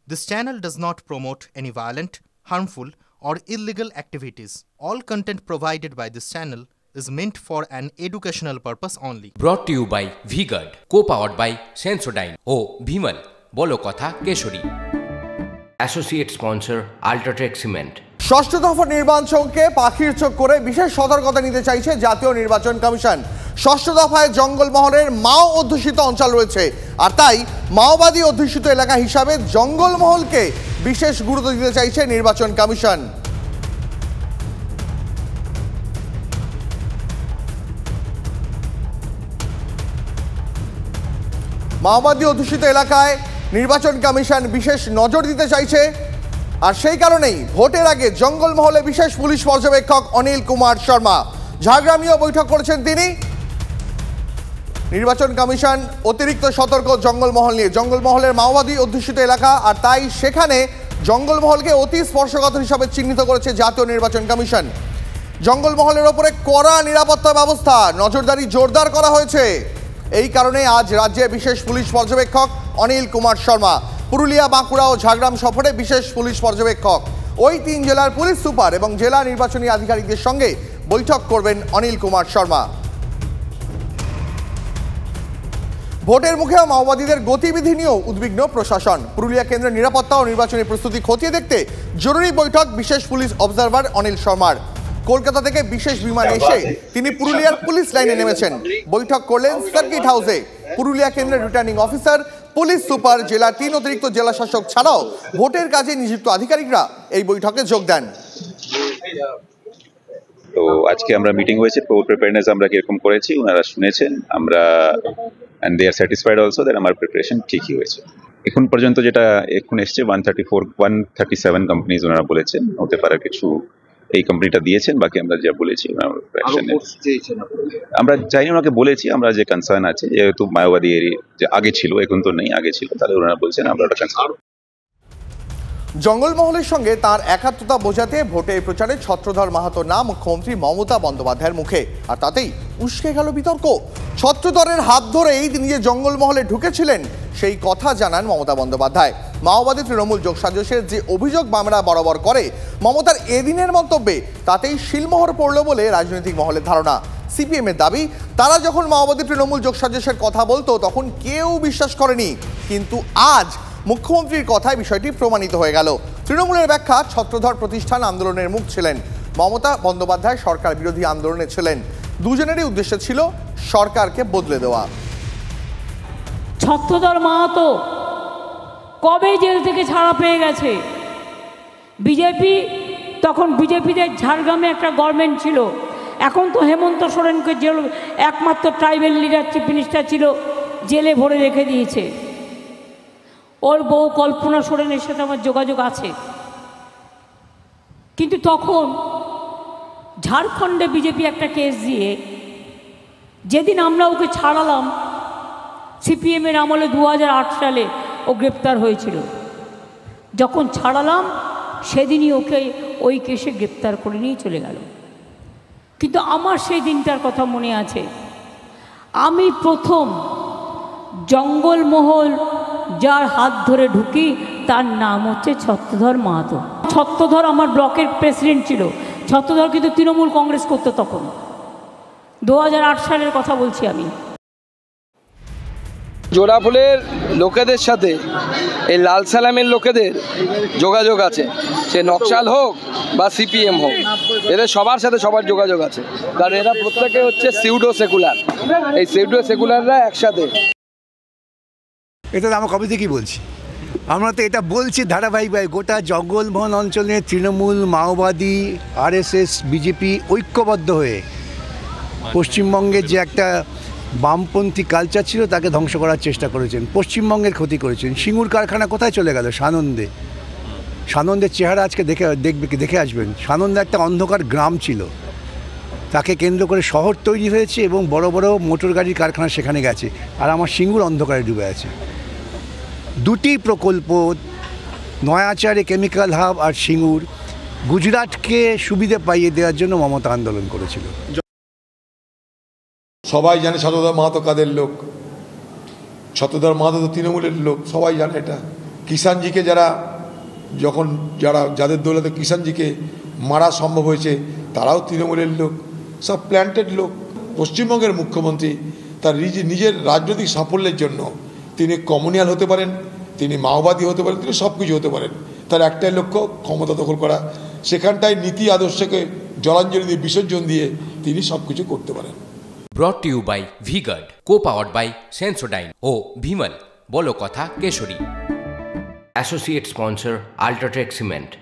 This channel does not promote any violent, harmful, or illegal activities. All content provided by this channel is meant for an educational purpose only. Brought to you by V-Guard, co-powered by Sensodyne O Bhimal, বলো কথা Keshari. Associate sponsor Ultratech Cement। ষষ্ঠ দফা নির্বাচনকে পাখির চোখ করে বিশেষ সতর্কতা নিতে চাইছে জাতীয় নির্বাচন কমিশন। ষষ্ঠ দফায় জঙ্গলমহলের মাও অধ্যুষিত অঞ্চল রয়েছে, আর তাই মাওবাদী অধ্যুষিত এলাকা হিসাবে জঙ্গলমহলকে বিশেষ গুরুত্ব দিতে চাইছে নির্বাচন কমিশন। মাওবাদী অধ্যুষিত এলাকায় নির্বাচন কমিশন বিশেষ নজর দিতে চাইছে, আর সেই কারণেই ভোটের আগে জঙ্গলমহলে বিশেষ পুলিশ পর্যবেক্ষক অনিল কুমার শর্মা ঝাড়গ্রামেও বৈঠক করেছেন তিনি। নির্বাচন কমিশন অতিরিক্ত সতর্ক জঙ্গলমহল নিয়ে। জঙ্গলমহলের মাওবাদী অধ্যুষিত এলাকা, আর তাই সেখানে জঙ্গলমহলকে অতি স্পর্শকাতর হিসাবে চিহ্নিত করেছে জাতীয় নির্বাচন কমিশন। জঙ্গলমহলের ওপরে কড়া নিরাপত্তা ব্যবস্থা, নজরদারি জোরদার করা হয়েছে। এই কারণে আজ রাজ্যে বিশেষ পুলিশ পর্যবেক্ষক অনিল কুমার শর্মা। পুরুলিয়া, বাঁকুড়া ও ঝাড়গ্রাম সফরে বিশেষ পুলিশ পর্যবেক্ষক। ওই তিন জেলার পুলিশ সুপার এবং জেলা নির্বাচনী আধিকারিকদের সঙ্গে বৈঠক করবেন অনিল কুমার শর্মা। ভোটের মুখেও মাওবাদীদের গতিবিধি নিয়েও উদ্বিগ্ন প্রশাসন। পুরুলিয়া কেন্দ্রের নিরাপত্তা ও নির্বাচনী প্রস্তুতি খতিয়ে দেখতে জরুরি বৈঠক বিশেষ পুলিশ অবজারভার অনিল শর্মার। কলকাতা থেকে বিশেষ বিমানে এসে তিনি পুরুলিয়ার পুলিশ লাইনে নেমেছেন। বৈঠক করলেন সার্কিট হাউসে। পুরুলিয়া কেন্দ্রের রিটার্নিং অফিসার, পুলিশ সুপার, জেলার 3 অতিরিক্ত জেলা শাসক ছাড়াও ভোটের কাজে নিযুক্ত আধিকারিকরা এই বৈঠকে যোগ দেন। তো আজকে আমরা মিটিং হয়েছে, প্রিপারেশন আমরা কিরকম করেছি ওনারা শুনেছেন, আমরা and they are satisfied also that আমার প্রিপারেশন ঠিকই হয়েছে। এখন পর্যন্ত যেটা এখন এসছে 137 কোম্পানিজ ওনারা বলেছেন, হতে পারে কিছু এই কোম্পানিটা দিয়েছেন, বাকি আমরা যা বলেছি আমরা চাই ওনাকে বলেছি আমরা যে কনসার্ন আছে, যেহেতু মাওবাদী এরিয়া যে আগে ছিল এখন তো নেই, আগে ছিল, তাহলে ওনারা বলছেন আমরা ওটা কনসার্ন। জঙ্গলমহলের সঙ্গে তার একাত্মতা বোঝাতে ভোটের প্রচারে ছত্রধর মাহাতোর নাম মুখ্যমন্ত্রী মমতা বন্দ্যোপাধ্যায়ের মুখে, আর তাতেই উস্কে গেল বিতর্ক। ছত্রধরের হাত ধরেই তিনি যে জঙ্গলমহলে ঢুকেছিলেন সেই কথা জানান মমতা বন্দ্যোপাধ্যায়। মাওবাদী তৃণমূল যোগসাজশের যে অভিযোগ বামরা বরাবর করে, মমতার এদিনের মন্তব্যে তাতেই শিলমোহর পড়ল বলে রাজনৈতিক মহলের ধারণা। সিপিএম এর দাবি, তারা যখন মাওবাদী তৃণমূল যোগসাজশের কথা বলতো তখন কেউ বিশ্বাস করেনি, কিন্তু আজ মুখ্যমন্ত্রীর কথায় বিষয়টি প্রমাণিত হয়ে গেল। তৃণমূলের ব্যাখ্যা, ছত্রধর প্রতিষ্ঠান আন্দোলনের মুখ ছিলেন, মমতা বন্দ্যোপাধ্যায় সরকার বিরোধী আন্দোলনে ছিলেন। দুজনেরই উদ্দেশ্য ছিল সরকারকে বদলে দেওয়া। ছত্রধর মাহাতো কবে জেল থেকে ছাড়া পেয়ে গেছে। বিজেপি তখন বিজেপিতে ঝাড়গ্রামে একটা গভর্নমেন্ট ছিল, এখন তো হেমন্ত সোরেনকে জেল একমাত্র ট্রাইবেল লিডার চিফ মিনিস্টার ছিল, জেলে ভরে রেখে দিয়েছে। ওর বউ কল্পনা সোরেনের সাথে আমার যোগাযোগ আছে, কিন্তু তখন ঝাড়খণ্ডে বিজেপি একটা কেস দিয়ে যেদিন আমরা ওকে ছাড়ালাম, সিপিএমের আমলে 2008 সালে ও গ্রেপ্তার হয়েছিল। যখন ছাড়ালাম সেদিনই ওকে ওই কেসে গ্রেপ্তার করে নিয়ে চলে গেল। কিন্তু আমার সেই দিনটার কথা মনে আছে, আমি প্রথম জঙ্গলমহল যার হাত ধরে ঢুকি তার নাম হচ্ছে ছত্রধর মাহাতো। ছত্রধর আমার ব্লকের প্রেসিডেন্ট ছিল। ছত্রধর কিন্তু তৃণমূল কংগ্রেস করতো তখন, 2008 সালের কথা বলছি আমি। জোড়াফুলের লোকেদের সাথে এই লাল সালামের লোকেদের যোগাযোগ আছে, সে নকশাল হোক বা সিপিএম হোক, এদের সবার সাথে সবার যোগাযোগ আছে, কারণ এরা প্রত্যেকে হচ্ছে সিউডো সেকুলার। এই সিউডো সেকুলাররা একসাথে। এটা তো আমরা কবে থেকেই বলছি, আমরা তো এটা বলছি ধারাবাহিকভাবে। গোটা জঙ্গলমহল অঞ্চলে তৃণমূল, মাওবাদী, আরএসএস, বিজেপি ঐক্যবদ্ধ হয়ে পশ্চিমবঙ্গের যে একটা বামপন্থী কালচার ছিল তাকে ধ্বংস করার চেষ্টা করেছেন, পশ্চিমবঙ্গের ক্ষতি করেছেন। সিঙ্গুর কারখানা কোথায় চলে গেল? সানন্দে। সানন্দের চেহারা আজকে দেখে আসবেন। সানন্দে একটা অন্ধকার গ্রাম ছিল, তাকে কেন্দ্র করে শহর তৈরি হয়েছে এবং বড় বড় মোটর গাড়ির কারখানা সেখানে গেছে, আর আমার সিঙ্গুর অন্ধকারে ডুবে আছে। দুটি প্রকল্প, নয়াচারে কেমিক্যাল হাব আর সিঙ্গুর, গুজরাটকে সুবিধা পাইয়ে দেওয়ার জন্য মমতা আন্দোলন করেছিল। সবাই জানে ছত্রধর মাহাতো কাদের লোক। ছত্রধর মাহাতো তো তৃণমূলের লোক, সবাই জানে এটা। কিষাণজিকে যাদের দৌলতে কিষাণজিকে মারা সম্ভব হয়েছে তারাও তৃণমূলের লোক, সব প্ল্যান্টেড লোক। পশ্চিমবঙ্গের মুখ্যমন্ত্রী তার নিজের রাজনৈতিক সাফল্যের জন্য তিনি কমিউনিয়াল হতে পারেন, তিনি মাওবাদী হতে পারেন, তিনি সব কিছু হতে পারেন। তার একটাই লক্ষ্য ক্ষমতা দখল করা। সেখানটায় নীতি আদর্শকে জলাঞ্জলি দিয়ে বিসর্জন দিয়ে তিনি সব কিছু করতে পারেন। Brought to you by V-Guard, co-powered by Sensodyne ও ভিমল, বলো কথা কেশরী। Associate sponsor UltraTech cement.